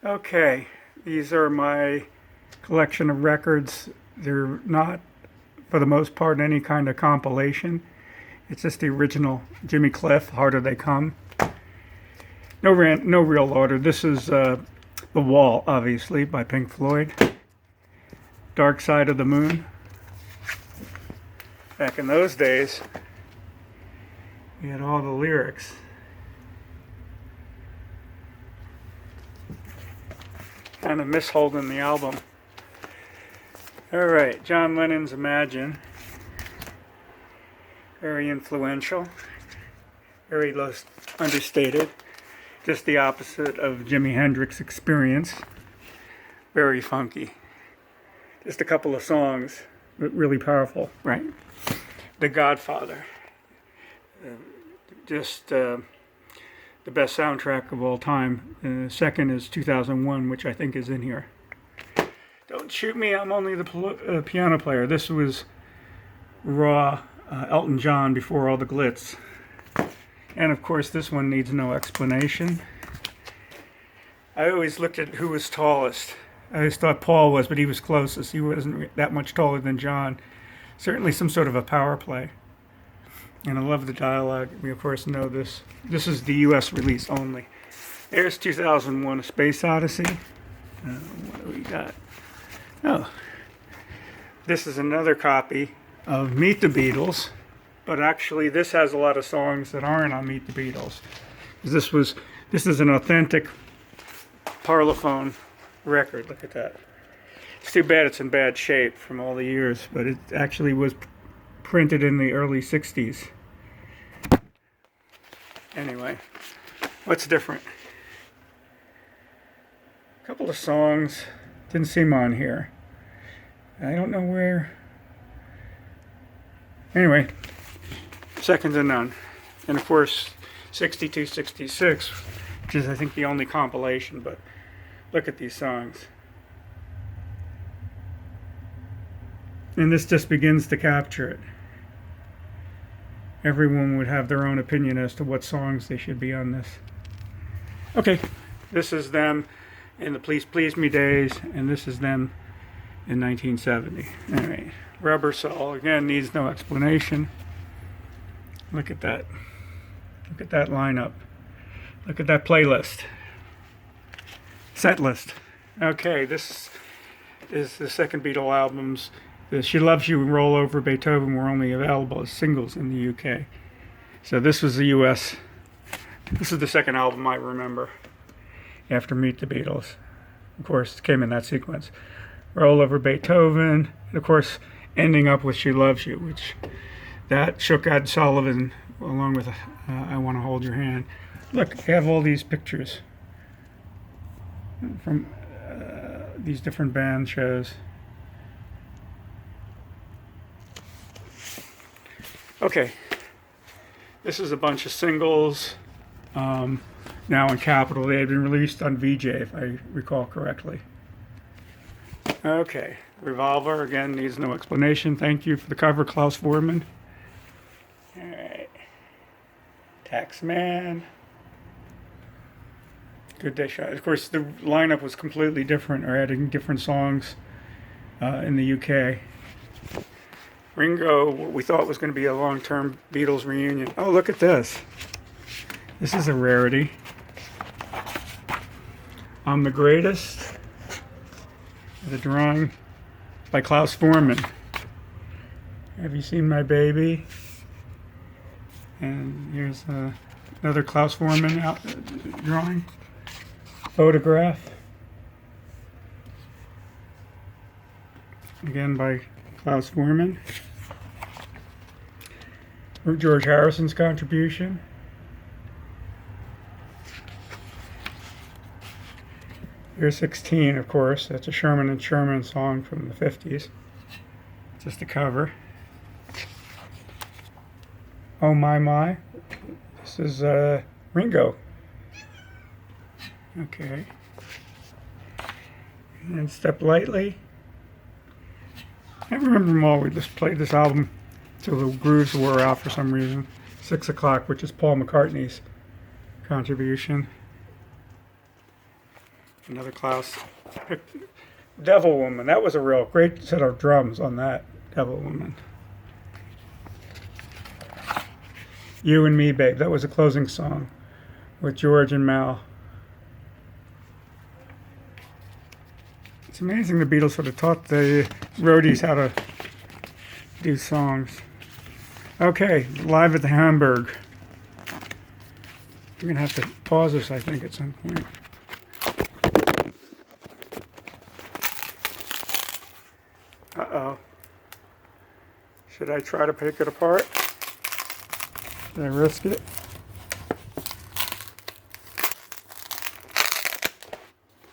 Okay, these are my collection of records. They're not, for the most part, any kind of compilation. It's just the original Jimmy Cliff, Harder They Come. No real order. This is The Wall, obviously, by Pink Floyd. Dark Side of the Moon. Back in those days, we had all the lyrics. Kind of miss holding the album. All right, John Lennon's Imagine. Very influential. Very understated. Just the opposite of Jimi Hendrix's Experience. Very funky. Just a couple of songs, but really powerful, right? The Godfather. The best soundtrack of all time. Second is 2001, which I think is in here. Don't shoot me, I'm only the piano player. This was raw Elton John before all the glitz. And of course, this one needs no explanation. I always looked at who was tallest. I always thought Paul was, but he was closest. He wasn't that much taller than John. Certainly some sort of a power play. And I love the dialogue. We, of course, know this. This is the U.S. release only. There's 2001: A Space Odyssey. What do we got? Oh, this is another copy of Meet the Beatles, but actually this has a lot of songs that aren't on Meet the Beatles. This is an authentic Parlophone record. Look at that. It's too bad it's in bad shape from all the years, but it actually was printed in the early 60s. Anyway, what's different? A couple of songs didn't seem on here. I don't know where. Anyway, Second to None. And of course, 62, 66, which is I think the only compilation, but look at these songs. And this just begins to capture it. Everyone would have their own opinion as to what songs they should be on this. Okay, this is them in the Please Please Me days, and this is them in 1970. All right, Rubber Soul, again, needs no explanation. Look at that. Look at that lineup. Look at that playlist. Set list. Okay, this is the second Beatle albums. The She Loves You and Roll Over Beethoven were only available as singles in the UK. So this was the US. This is the second album I remember after Meet the Beatles. Of course, it came in that sequence. Roll Over Beethoven, and of course, ending up with She Loves You, which that shook Ed Sullivan along with I Want to Hold Your Hand. Look, I have all these pictures from these different band shows. Okay, this is a bunch of singles, now in Capitol. They had been released on VJ, if I recall correctly. Okay, Revolver, again, needs no explanation. Thank you for the cover, Klaus Voormann. All right, Taxman. Good Day Shot. Of course, the lineup was completely different, or adding different songs in the UK. Ringo, what we thought was going to be a long-term Beatles reunion. Oh, look at this. This is a rarity. I'm the Greatest. The drawing by Klaus Voormann. Have You Seen My Baby? And here's another Klaus Voormann drawing. Photograph. Again by Klaus Voormann. George Harrison's contribution. Here's 16, of course. That's a Sherman and Sherman song from the 50s. Just a cover. Oh My My. This is Ringo. Okay. And Step Lightly. I remember them all. We just played this album till the grooves wore out for some reason. 6 o'clock, which is Paul McCartney's contribution. Another Klaus. Devil Woman. That was a real great set of drums on that Devil Woman. You and Me, Babe. That was a closing song with George and Mal. It's amazing the Beatles sort of taught the roadies how to do songs. Okay, Live at the Hamburg. I'm going to have to pause this, I think, at some point. Uh-oh. Should I try to pick it apart? Should I risk it?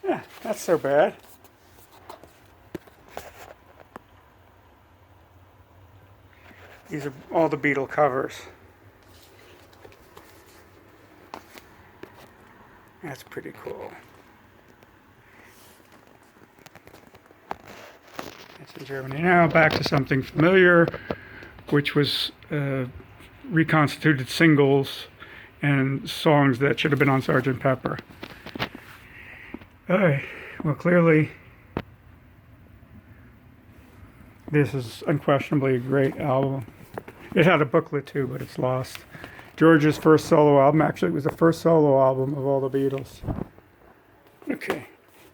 Yeah, not so bad. These are all the Beatle covers. That's pretty cool. That's in Germany. Now back to something familiar, which was reconstituted singles and songs that should have been on Sgt. Pepper. Alright, well clearly this is unquestionably a great album. It had a booklet too, but it's lost. George's first solo album. Actually, it was the first solo album of all the Beatles. Okay.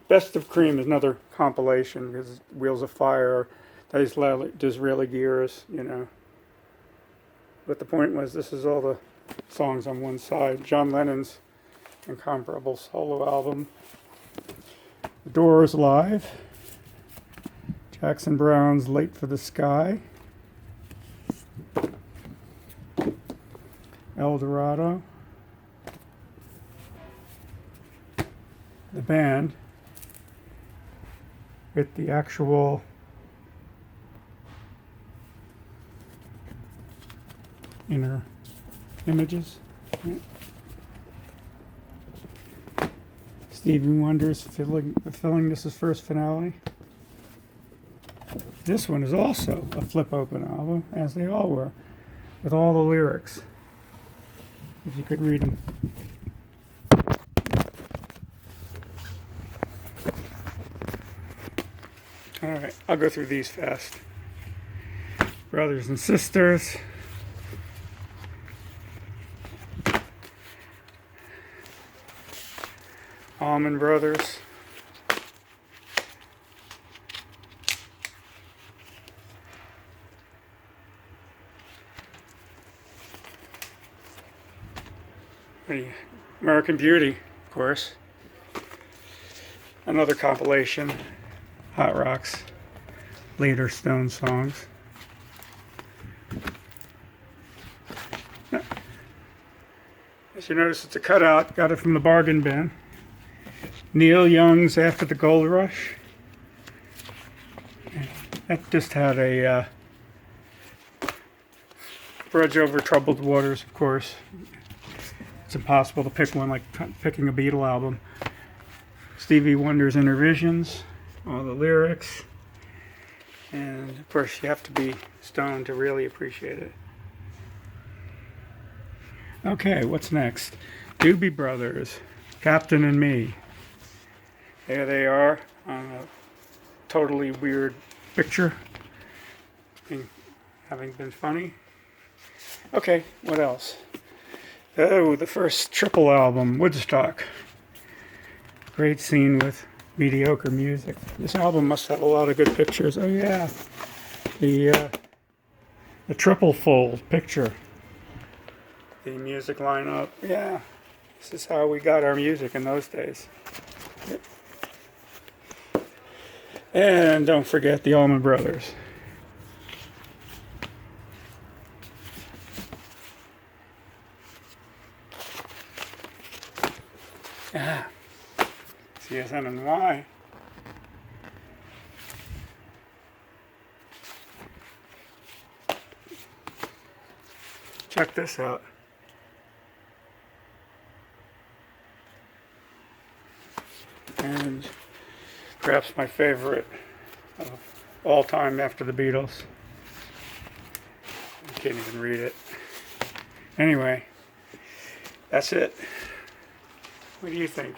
Best of Cream is another compilation because Wheels of Fire, Disraeli Gears, you know. But the point was, this is all the songs on one side. John Lennon's incomparable solo album. The Doors Live. Jackson Browne's Late for the Sky. El Dorado. The band with the actual inner images. Stevie Wonder's filling this is first finale. This one is also a flip open album, as they all were, with all the lyrics. If you could read them. Alright, I'll go through these fast. Brothers and Sisters. Allman Brothers. American Beauty, of course. Another compilation. Hot Rocks. Later Stone songs. As you notice, it's a cutout. Got it from the bargain bin. Neil Young's After the Gold Rush. That just had a Bridge Over Troubled Waters, of course. It's impossible to pick one like picking a Beatle album. Stevie Wonder's Intervisions, all the lyrics. And of course, you have to be stoned to really appreciate it. Okay, what's next? Doobie Brothers, Captain and Me. There they are on a totally weird picture, having been funny. Okay, what else? Oh, the first triple album, Woodstock. Great scene with mediocre music. This album must have a lot of good pictures. Oh yeah, the triple fold picture. The music lineup. Yeah, this is how we got our music in those days. Yep. And don't forget the Allman Brothers. Ah, CSNNY. Check this out. And perhaps my favorite of all time after the Beatles. I can't even read it. Anyway, that's it. What do you think?